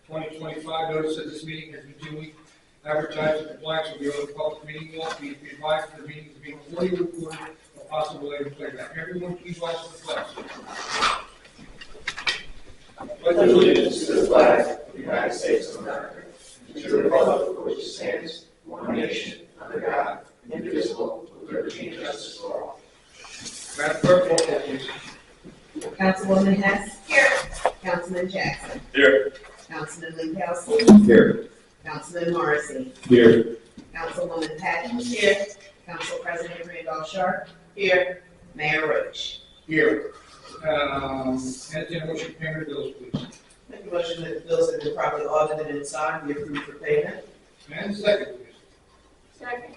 2025. Notice that this meeting has been duly advertised in compliance with the Open Public Meeting Law. Be advised that the meeting is being fully recorded for possible later playback. Everyone, please rise to the flag. Pledge allegiance to the flag of the United States of America, and to the republic for which it stands, one nation, under God, indivisible, with liberty and justice for all. Madam Clerk, roll call, please. Councilwoman Hess. Here. Councilman Jackson. Here. Councilman Linkowski. Here. Councilman Morrissey. Here. Councilwoman Patton. Here. Council President Randolph Sharp. Here. Mayor Roach. Here. Entertain a motion to payment of bills, please. Make a motion that the bills have been properly audited and signed be approved for payment. And second, please. Second.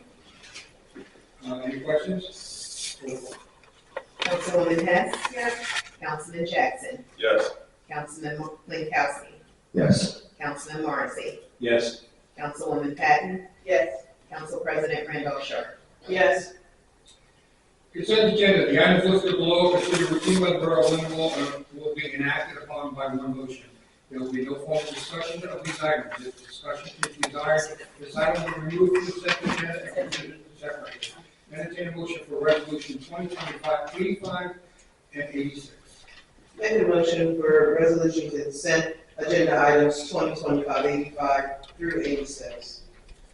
Any questions? Roll call. Councilwoman Hess. Yes. Councilman Jackson. Yes. Councilman Linkowski. Yes. Councilman Morrissey. Yes. Councilwoman Patton. Yes. Council President Randolph Sharp. Yes. Consent agenda. The items listed below are considered routine by the Borough of Lindenwold and will be enacted upon by one motion. There will be no formal discussion of these items. If discussion is desired, this item will be removed from the consent agenda and considered separately. Entertain a motion for resolution 2025-85 and 86. Make a motion for resolution to consent agenda items 2025-85 through 86.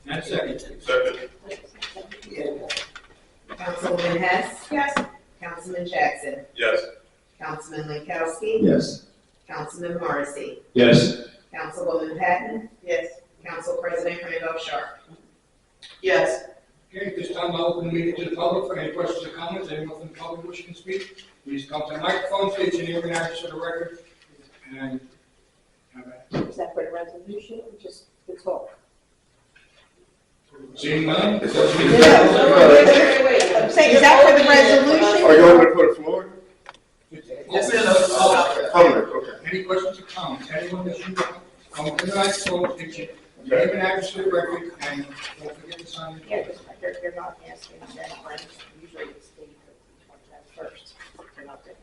And second. Second. Councilwoman Hess. Yes. Councilman Jackson. Yes. Councilman Linkowski. Yes. Councilman Morrissey. Yes. Councilwoman Patton. Yes. Council President Randolph Sharp. Yes. Okay, at this time I'll open the meeting to the public for any questions or comments. Anyone from the public wishing to speak, please come to the microphone, state your name and address for the record. And Is that for the resolution or just the talk? seeing none? Wait. I'm saying, is that for the resolution? Are you open for the floor? Yes, sir. Public, okay. Any questions or comments? Anyone that you come to the microphone, state your name and address for the record, and don't forget to sign Yeah, your. just, they're not asking that, but usually it's the, first, they're not there.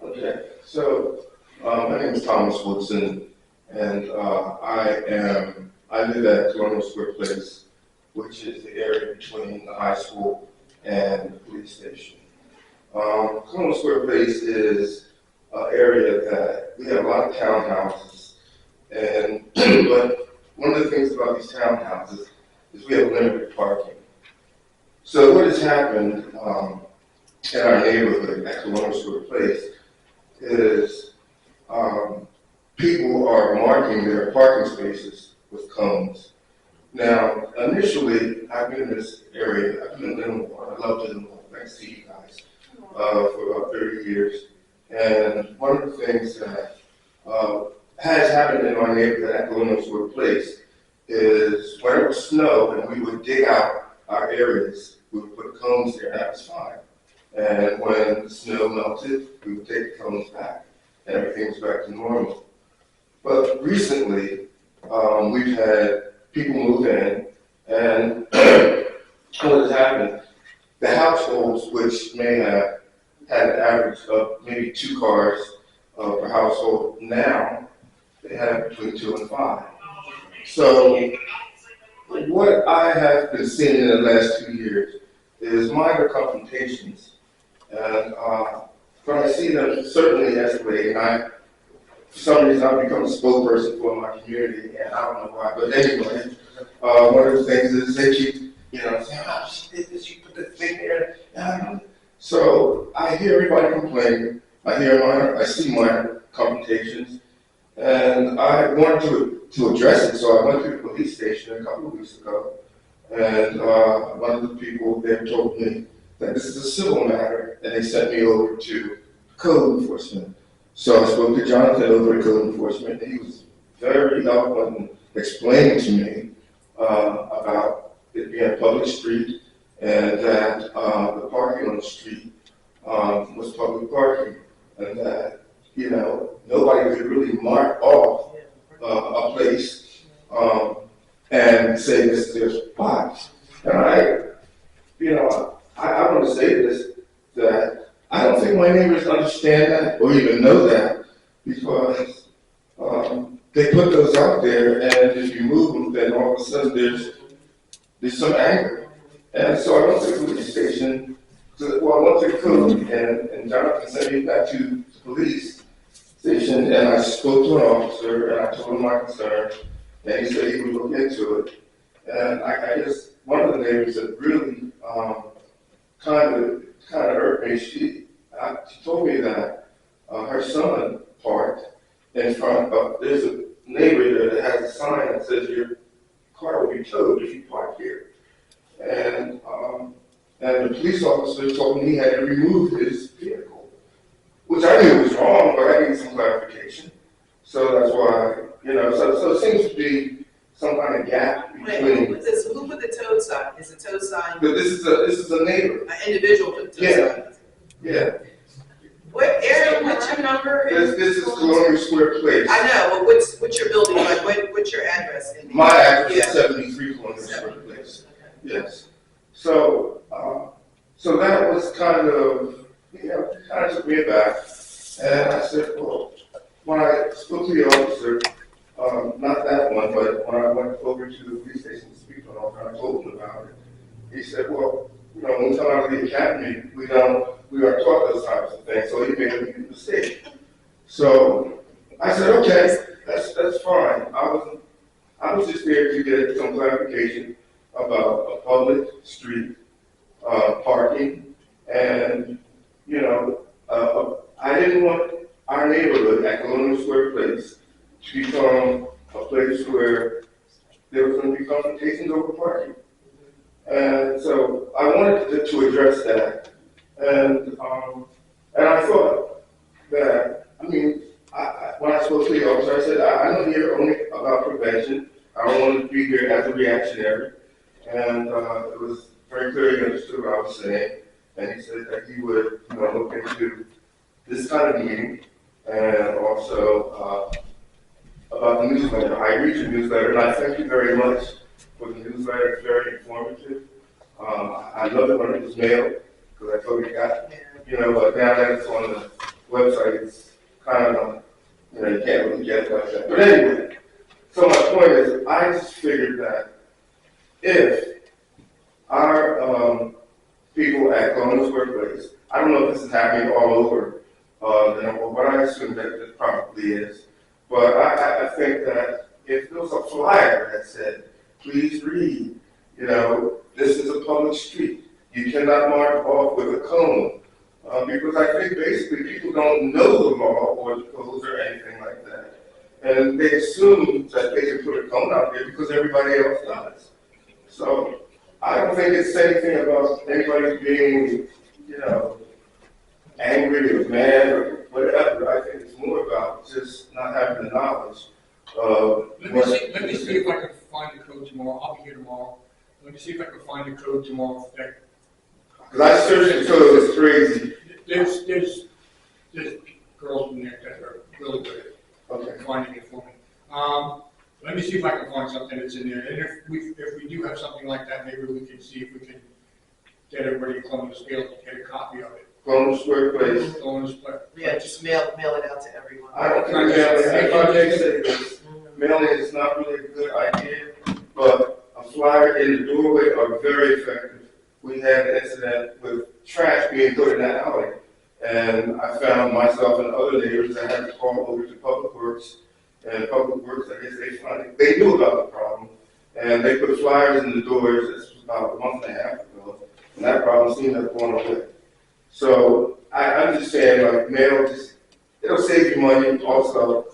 Okay, so my name is Thomas Woodson, and I live at Colonial Square Place, which is the area between the high school and the police station. Colonial Square Place is an area that we have a lot of townhouses, and but one of the things about these townhouses is we have limited parking. So what has happened in our neighborhood at Colonial Square Place is people are marking their parking spaces with cones. Now, initially, I've been in this area, I've been in Lindenwold, I love Lindenwold, thanks to you guys, for about 30 years. And one of the things that has happened in our neighborhood at Colonial Square Place is when it would snow and we would dig out our areas, we would put cones there, and that was fine. And when the snow melted, we would take the cones back, and everything was back to normal. But recently, we've had people move in, and what has happened, the households, which may have had an average of maybe 2 cars per household, now they have between 2 and 5. So what I have been seeing in the last 2 years is minor confrontations. And when I see them certainly escalating, for some reason I've become a spokesperson for my community, and I don't know why, but anyway, one of the things is they keep, saying, oh, she did this, she put this thing there. So I hear everybody complaining, I see minor confrontations, and I wanted to address it, so I went to the police station a couple of weeks ago, and one of the people there told me that this is a civil matter, and they sent me over to code enforcement. So I spoke to Jonathan over at code enforcement, and he was very eloquent in explaining to me about it being a public street, and that the parking on the street you know, I want to say this, that I don't think my neighbors understand that or even know that, because they put those out there, and if you move them, then all of a sudden there's some anger. And so I went to the police station, I went to the code, and Jonathan sent me back to the police station, and I spoke to an officer, and I told him my concern, and he said he would look into it. And I guess one of the neighbors that really kind of hurt me, she told me that her son parked in front of, there's a neighbor there that has a sign that says your car will be towed if you park here. And the police officer told me he had to remove his vehicle, which I knew was wrong, but I needed some clarification. So that's why, you know, so it seems to be some kind of gap between. Wait, who put the tow sign? Is the tow sign But this is a neighbor. an individual put the tow sign? Yeah. What area, what's your number? This is Colonial Square Place. I know, but what's your building, like, what's your address? My address Yeah. is 73 Colonial Square Place. Yes. So, so that was kind of, you know, kind of took me aback. And I said, well, when I spoke to the officer, not that one, but when I went over to the police station to speak to an officer, I told him about it. He said, well, you know, when we come out of the academy, we are taught those types of things, so he made a mistake. So I said, okay, that's fine. I was just there to get some clarification about a public street, parking, and, you know, I didn't want our neighborhood at Colonial Square Place to become a place where there was going to be confrontations over parking. And so I wanted to address that. And I thought that, I mean, when I spoke to the officer, I said, I don't hear only about prevention. I don't want to be here as a reactionary. And it was very clear he understood what I was saying. And he said that he would, you know, look into this kind of meeting, and also about the newsletter. I read your newsletter, and I thank you very much for the newsletter. It's very informative. I love it when it was mailed, because I totally got, you know, but now that it's on the website, it's kind of, you know, you can't really get it like that. But anyway, so my point is, I just figured that if our people at Colonial Square Place, I don't know if this is happening all over, but I assume that it probably is. But I think that if there was a flyer that said, please read, you know, this is a public street. You cannot mark off with a cone. Because I think basically people don't know the law or the codes or anything like that. And they assume that they can put a cone out there because everybody else does. So I don't think it's anything about anybody being, you know, angry or mad or whatever. I think it's more about just not having the knowledge of. Let me see if I can find the code tomorrow. I'll be here tomorrow. Let me see if I can find the code tomorrow. Because I searched the code, it's crazy. There's girls in there that are really good Okay. at finding it for me. Let me see if I can find something that's in there. And if we do have something like that, maybe we can see if we can get everybody to Columbus Field to get a copy of it. Colonial Square Place. Columbus, but Yeah, just mail it out to everyone. I don't think mailing is not really a good idea, but a flyer in the doorway are very effective. We had an incident with trash being put in that alley, and I found myself and other neighbors that had to call over to Public Works, and Public Works, I guess they knew about the problem, and they put flyers in the doors. This was about a month and a half ago, and that problem seemed to have gone away. So I'm just saying, like, mail, it'll save you money. Also,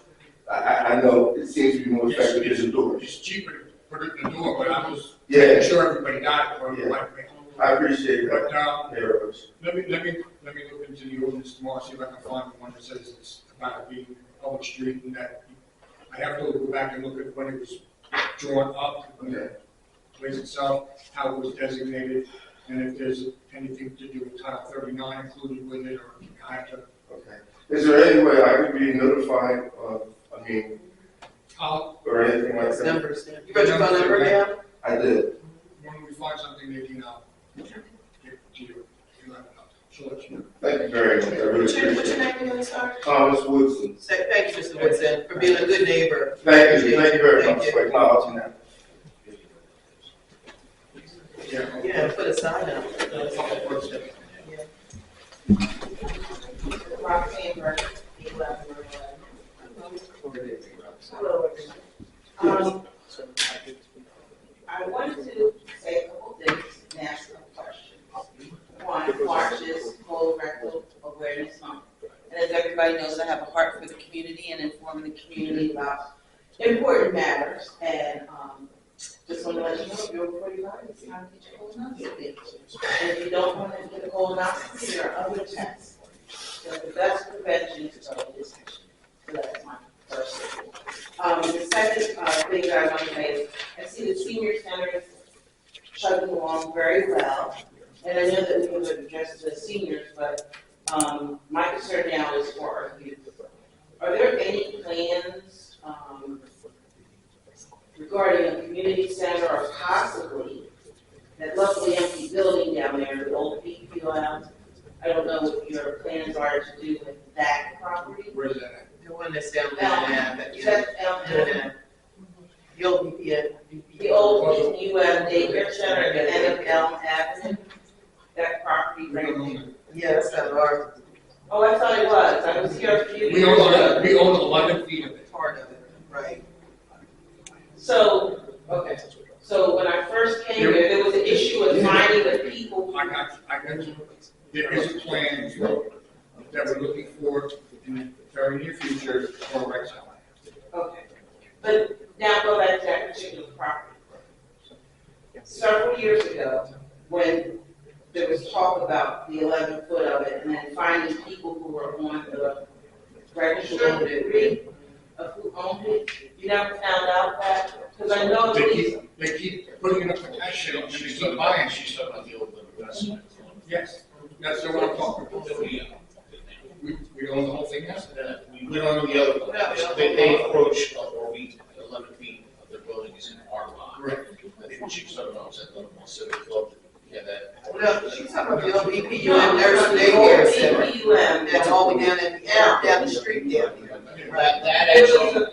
I know it seems to be more effective than the doors. it's cheaper to put it in the door, but I was Yeah, sure everybody got it or Yeah. like me. I appreciate But that, Mayor Roach. let me look into the ordinance tomorrow, see if I can find the one that says it's about it being a public street, and that I have to go back and look at when it was drawn up, the place itself, how it was designated, and if there's anything to do with Title 39 included with it, or I have to. Okay. Is there any way I could be notified of, or anything like that? Numbers. You got your phone number now? I did. When we find something that, you know, So let you know. Thank you very much, I really What's your appreciate it. name again, sir? Thomas Woodson. Thank you, Mr. Woodson, for being a good neighbor. Thank you very Thank much you. for acknowledging that. Yeah, put a sign up. Roxanne Burke, 11 Hello, everyone. I wanted to say a couple things and ask some questions. One, March is colorectal awareness month. And as everybody knows, I have a heart for the community and informing the community about important matters. And just want to let you know, if you're over 45, it's time to get your colonoscopy. And if you don't want to get a colonoscopy, there are other tests. So the best prevention is early detection. So that's my first thing. The second thing that I want to say is, I see the senior center is chugging along very well. And I know that we can address the seniors, but my concern now is for our youth. Are there any plans regarding a community center or possibly that lovely empty building down there, the old PQL? I don't know what your plans are to do with that property. Where is that at? The one that's down there, the old VPN. The old PQM daycare center at the end of Elm Avenue, that property right there. Yeah, that's not ours, Oh, I thought it was. I was here a few We years ago. own 11 feet of it. part of it, right? So, okay. So when I first came here, there was an issue with finding the people. I got you. There is a plan that we're looking for in the very near future for a rec center. Okay. But now go back to that particular property. Several years ago, when there was talk about the 11 foot of it, and then finding people who were on the registered degree of who owned it, you never found out that? Because I know They keep putting in a petition, and they keep buying. She's talking about the old investment. Yes, that's the one I'm talking about. We own the whole thing now? We don't know the other one. They approach, or we, 11 feet of their building is in our lot. Correct. I think what she's talking about was that little Civic Club, yeah, that. No, she's talking about the old VPN, there's a daycare center. PQM. That's all the way down the street there. That actually,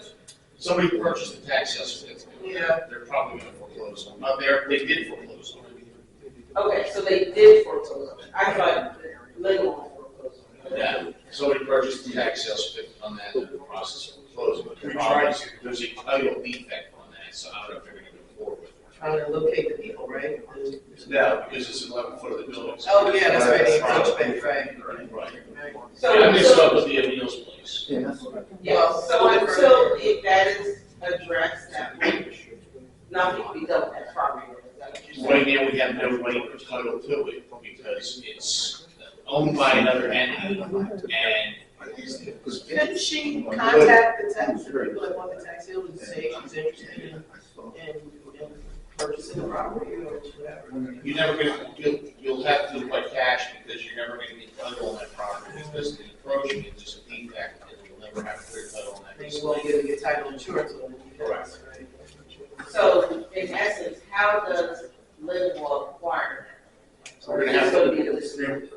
somebody purchased the tax sale certificate. Yeah. They're probably gonna foreclose on it. They did foreclose on it. Okay, so they did foreclose on it. I thought Lindenwold foreclosed on it. Yeah, somebody purchased the tax sale certificate on that, in the process of foreclosing. But the We problem tried is, there's a title defect on that, so I don't know if they're gonna go forward with it. Trying to locate the people, right? No, because it's 11 foot of the building. Oh, yeah, that's right, the encroachment, right. Right. So, I mixed up with the O'Neill's place. yeah, so until that is addressed, that nothing can be done with that property. Is that what you're saying? Right now, we have no right or title to it because it's owned by another entity and. Couldn't she contact the tax, the people that want the tax sale and say she's interested in purchasing the property or whatever? You're never gonna, you'll have to do it by cash because you're never gonna get title on that property because the encroaching is just a defect and you'll never have clear title on that. Then you won't be able to get title insurance on it. Correct. Right? So in essence, how does Lindenwold acquire that? We're gonna have It's gonna to, be a dispute.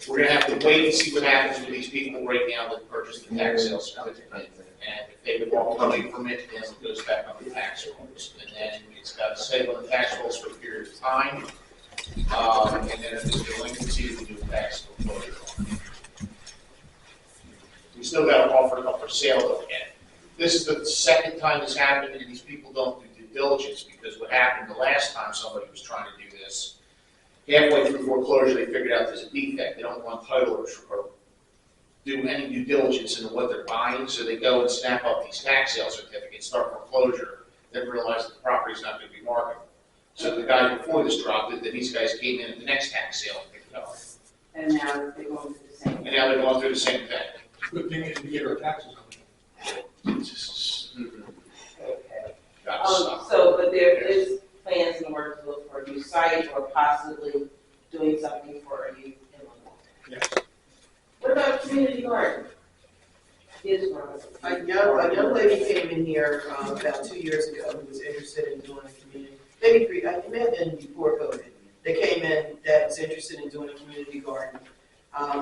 we're gonna have to wait and see what happens with these people right now that purchased the tax sale certificate. And if they would all come in permit, then it goes back on the tax rolls. And then it's got to stay on the tax rolls for a period of time. And then if there's delinquency, we do a tax foreclosure. We still got to offer it up for sale though again. This is the second time this happened and these people don't do due diligence because what happened the last time somebody was trying to do this, halfway through foreclosure, they figured out there's a defect. They don't want title or do any due diligence into what they're buying, so they go and snap up these tax sale certificates, start foreclosure, then realize that the property's not going to be marketable. So the guy before this dropped it, then these guys came in at the next tax sale and picked it up. And now they're going through the same. And now they're going through the same thing. Good thing is we get our taxes on it. It's just, Okay. gotta stop. So, but there is plans in the works to look for a new site or possibly doing something for a youth in Lindenwold. Yes. What about community garden? Is one of them. A young lady came in here about 2 years ago who was interested in doing a community, maybe three, it may have been before COVID. They came in and that was interested in doing a community garden.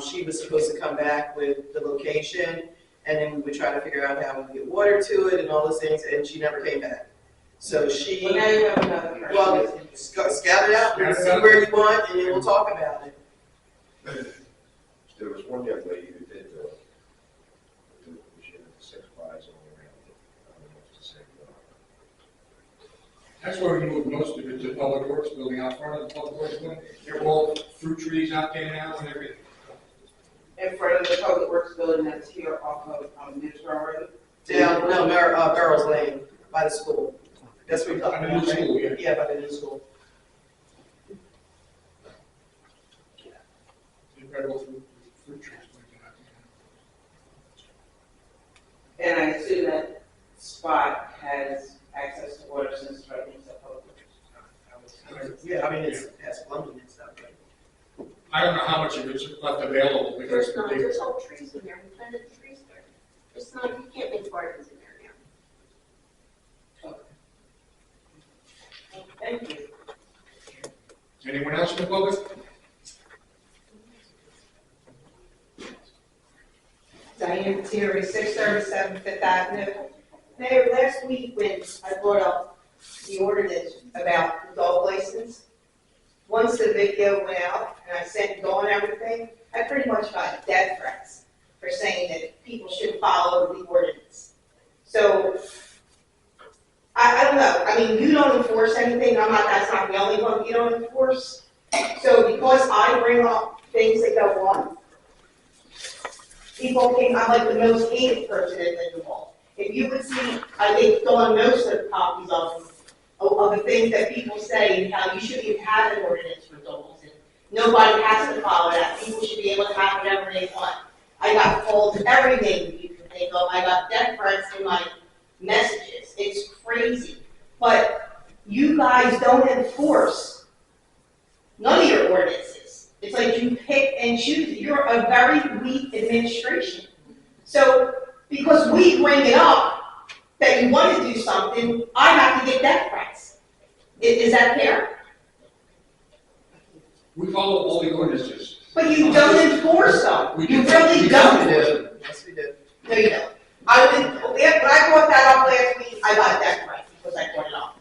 She was supposed to come back with the location, and then we would try to figure out how we could get water to it and all those things, and she never came back. So she, Well, now you have another person. well, scout it out and see where you want, and then we'll talk about it. There was one young lady who did she had 6 pies all around it. I don't know what to say about it. That's where we moved most of it to Public Works building out front of the Public Works building. They're all fruit trees out there now and everything. In front of the Public Works building that's here off of Middlesboro Road. Down, no, Barrels Lane, by the school. That's what you're talking By the about, new school, right? Yeah, by the new school. They've got all fruit trees planted out there. And I assume that spot has access to water since it's right next to Public Works. Yeah, I mean, it has plumbing and stuff, right? I don't know how much of it's left available because There's not, they, there's whole trees in there, we planted trees there. It's not, you can't make gardens in there now. Thank you. anyone else in the public? Diane Terry, 637 Fifth Avenue. Mayor, last week when I brought up the ordinance about the dog license, once the video went out and I sent Dawn everything, I pretty much got death threats for saying that people should follow the ordinance. So, I don't know, I mean, you don't enforce anything, that's not the only one you don't enforce. So because I bring up things that go on, people think I'm like the most hated person in Lindenwold. If you would see, I think Dawn knows the copies of the things that people say, and how you shouldn't even have an ordinance for dogs, and nobody has to follow that. People should be able to have whatever they want. I got called every name you can think of. I got death threats in my messages. It's crazy. But you guys don't enforce none of your ordinances. It's like you pick and choose. You're a very weak administration. So, because we bring it up that you want to do something, I have to get death threats. Is that fair? We follow all the ordinances. But you don't enforce them. We You do. really We don't. do. Yes, we did. No, you don't. When I brought that up last week, I got death threats because I brought it up.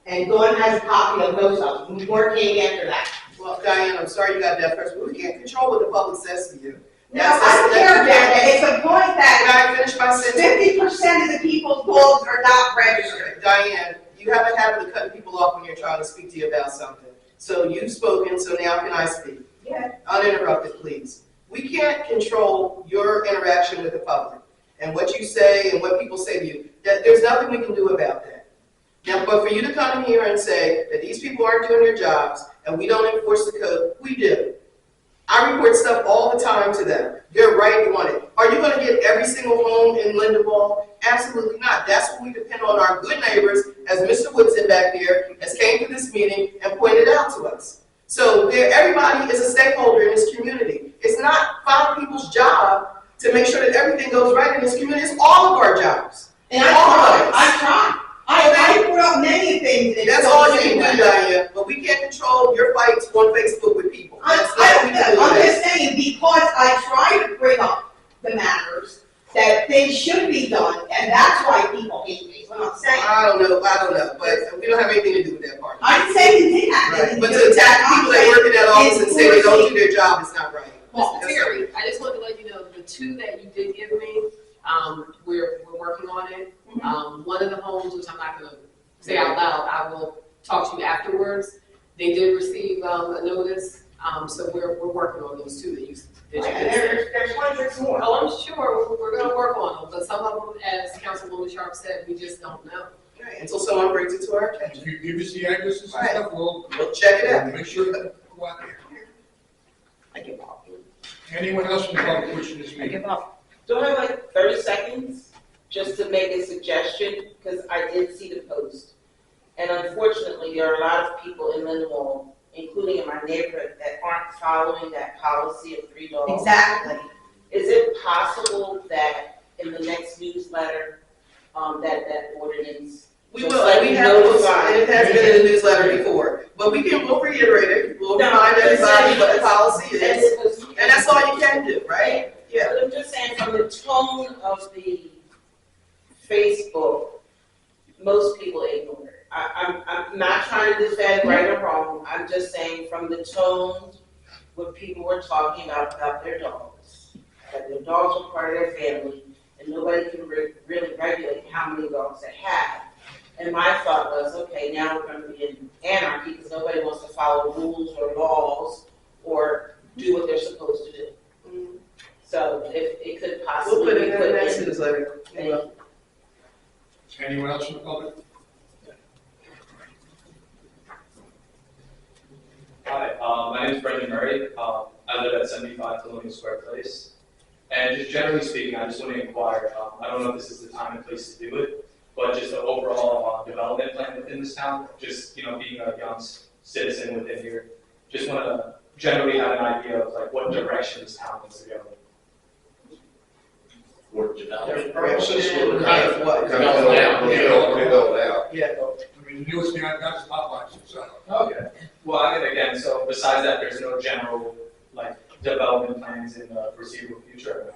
And Dawn has a copy of most of them. More came after that. Well, Diane, I'm sorry you got death threats, but we can't control what the public says to you. No, I don't care about that. It's the point that Can I finish my sentence? 50% of the people's dogs are not registered. Diane, you have a habit of cutting people off when you're trying to speak to you about something. So you've spoken, so now can I speak? Yeah. Uninterrupted, please. We can't control your interaction with the public and what you say and what people say to you. There's nothing we can do about that. Now, but for you to come in here and say that these people aren't doing their jobs and we don't enforce the code, we do. I report stuff all the time to them. They're right on it. Are you going to get every single home in Lindenwold? Absolutely not. That's what we depend on our good neighbors, as Mr. Woodson back there has came to this meeting and pointed out to us. So everybody is a stakeholder in this community. It's not 5 people's job to make sure that everything goes right in this community. It's all of our jobs. And All of us. I tried. I put up many things. And That's all you can do, Diane. But we can't control your fights on Facebook with people. That's not what we can do. I'm just saying, because I try to bring up the matters, that things should be done, and that's why people hate me, is what I'm saying. I don't know, but we don't have anything to do with that part. I didn't say you did have Right, anything but to do to with attack that. people that work in that office and say they don't do their job is not right. Mr. That's Terry, I just wanted to let you know, the 2 that you did give me, we're working on it. One of the homes, which I'm not gonna say out loud, I will talk to you afterwards. They did receive a notice, so we're working on those 2 that you did. And there's hundreds more. Oh, I'm sure, we're gonna work on them, but some of them, as Councilwoman Sharp said, we just don't know. Right, until someone brings it to our If attention. you give us the addresses and Right. stuff, we'll Check it out. make sure that go out there. I give up. Anyone else in the public wishing to I speak? give up. Do I have like 30 seconds just to make a suggestion? Because I did see the post. And unfortunately, there are a lot of people in Lindenwold, including in my neighborhood, that aren't following that policy of 3 dogs. Exactly. Is it possible that in the next newsletter, that ordinance We Just will, like and we have, notify. and it has been in the newsletter before, but we'll reiterate it, we'll No, remind I'm just everybody saying- what the policy is, And and that's all you can do, right? Yeah. But I'm just saying, from the tone of the Facebook, most people ignore it. I'm not trying to defend right or wrong, I'm just saying from the tone when people were talking about their dogs, that their dogs were part of their family, and nobody can really regulate how many dogs they have. And my thought was, okay, now we're gonna be in anarchy, because nobody wants to follow rules or laws, or do what they're supposed to do. So if it could We'll possibly put be it in put the next in. newsletter. We will. Anyone else from the public? Hi, my name is Brendan Murray. I live at 75 Colonial Square Place. And just generally speaking, I just want to inquire, I don't know if this is the time and place to do it, but just the overall development plan within this town, just, being a young citizen within here, just want to generally have an idea of like what direction this town wants to go. For development Direction purposes, and we're kind of what? Kind of build out. Yeah. I mean, the newest thing I've got is Popeyes, so. Okay. Well, I mean, again, so besides that, there's no general, like, development plans in the foreseeable future.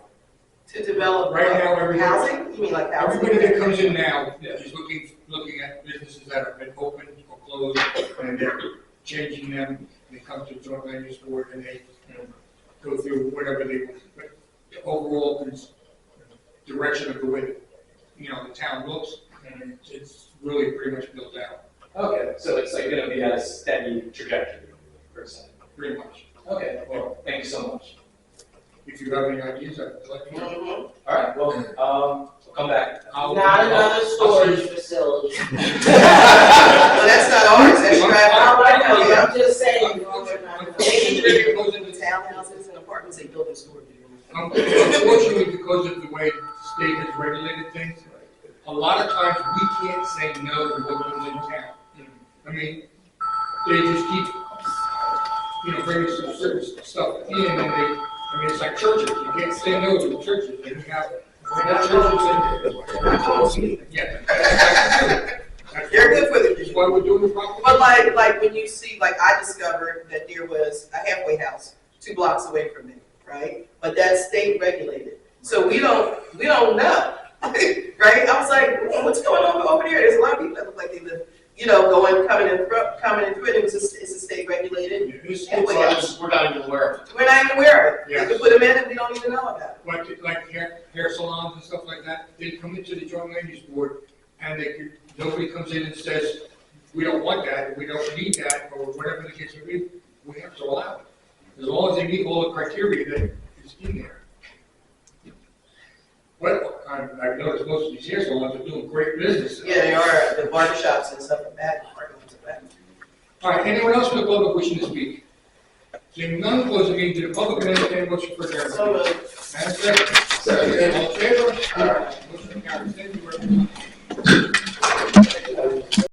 To develop Right now, housing? You mean like housing? Everybody that comes in now is looking at businesses that have been opened or closed, and they're changing them. They come to the joint land use board and they go through whatever they want. But the overall direction of the way, the town looks, and it's really pretty much built out, Okay, so it's like gonna be at a steady trajectory, per se. pretty much. Okay, well, thank you so much. If you have any ideas, I'd like to know. All right, well, we'll come back. Not another storage facility. Well, that's not ours, that's I'm just saying. Townhouses and apartments, they build in storage. Unfortunately, because of the way the state has regulated things, a lot of times we can't say no to what comes in town. I mean, they just keep, bringing some certain stuff in, and it's like churches. You can't say no to the churches. And we have churches in. Yeah. They're good for That's the, why we're doing the proper. but like when you see, like I discovered that there was a halfway house 2 blocks away from me, right? But that's state regulated. So we don't know, right? I was like, what's going on over there? There's a lot of people that look like they live, coming in through it. It's a state regulated. We're not even aware of it. We're not even aware of it. Yeah. They can put them in and we don't even know about it. Like hair salons and stuff like that, they come into the joint land use board, and nobody comes in and says, we don't want that, we don't need that, or whatever the case may be, we have to allow it. As long as they meet all the criteria that is in there. But I've noticed most of these hair salons are doing great business. Yeah, they are, the barbershops and stuff like that. All right, anyone else from the public wishing to speak? Seeing none, close the meeting to the public, and entertain a motion for adjournment. So, Madam Secretary? Second. All in favor? Motion carries. Thank you very much.